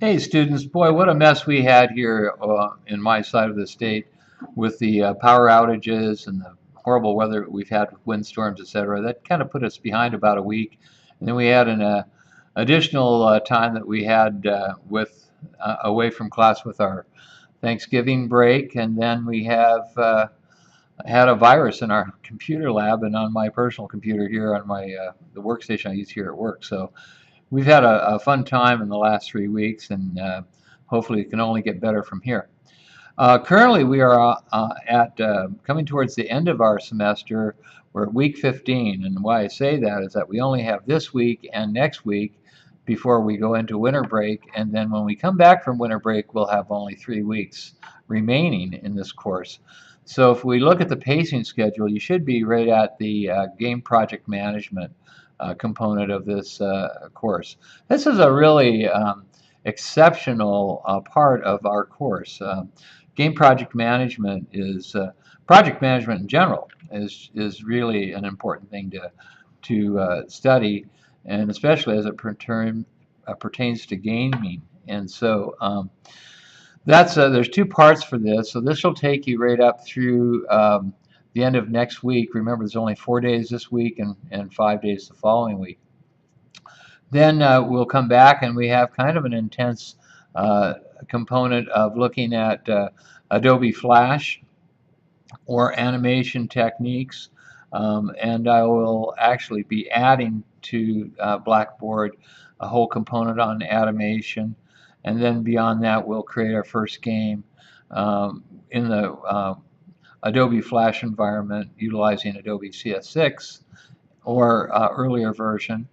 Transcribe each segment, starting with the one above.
Hey students, boy, what a mess we had here in my side of the state with the power outages and the horrible weather we've had with windstorms, etc. That kind of put us behind about a week. And then we had an additional time that we had with away from class with our Thanksgiving break, and then we have had a virus in our computer lab and on my personal computer here on my the workstation I use here at work. So we've had a fun time in the last 3 weeks, and hopefully it can only get better from here. Currently, we are at coming towards the end of our semester. We're at week 15, and why I say that is that we only have this week and next week before we go into winter break, and then when we come back from winter break, we'll have only 3 weeks remaining in this course. So if we look at the pacing schedule, you should be right at the game project management component of this course. This is a really exceptional part of our course. Game project management is project management in general is really an important thing to study, and especially as it pertains to gaming. And so that's there's two parts for this. So this will take you right up through the end of next week. Remember, there's only 4 days this week and 5 days the following week. Then we'll come back and we have kind of an intense component of looking at Adobe Flash or animation techniques. And I will actually be adding to Blackboard a whole component on animation. And then beyond that, we'll create our first game in the Adobe Flash environment utilizing Adobe CS6 or earlier version.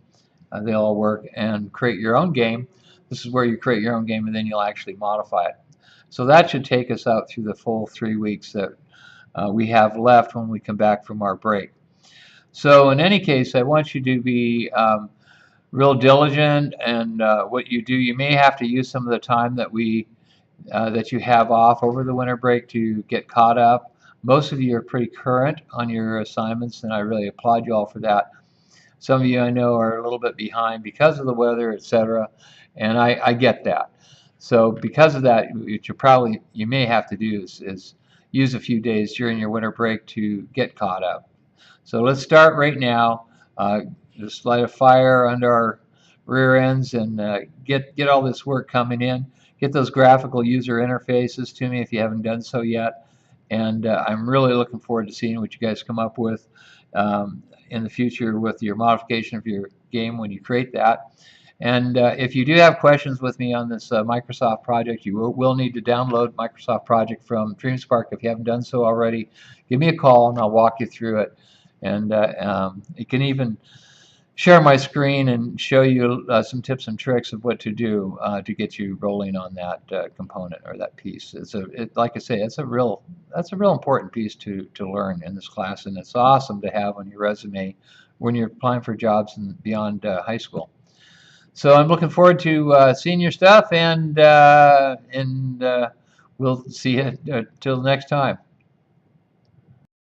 They all work, and create your own game. This is where you create your own game and then you'll actually modify it. So that should take us out through the full 3 weeks that we have left when we come back from our break. So in any case, I want you to be real diligent, and what you do, you may have to use some of the time that that you have off over the winter break to get caught up. Most of you are pretty current on your assignments, and I really applaud you all for that. Some of you I know are a little bit behind because of the weather, etc., and I get that. So because of that, what you may have to do is use a few days during your winter break to get caught up. So let's start right now. Just light a fire under our rear ends and get all this work coming in. Get those graphical user interfaces to me if you haven't done so yet. And I'm really looking forward to seeing what you guys come up with in the future with your modification of your game when you create that. And if you do have questions with me on this Microsoft project, you will need to download Microsoft Project from DreamSpark if you haven't done so already. Give me a call and I'll walk you through it. And you can even share my screen and show you some tips and tricks of what to do to get you rolling on that component or that piece. Like I say, that's a real important piece to learn in this class, and it's awesome to have on your resume when you're applying for jobs beyond high school. So I'm looking forward to seeing your stuff, and we'll see you till next time.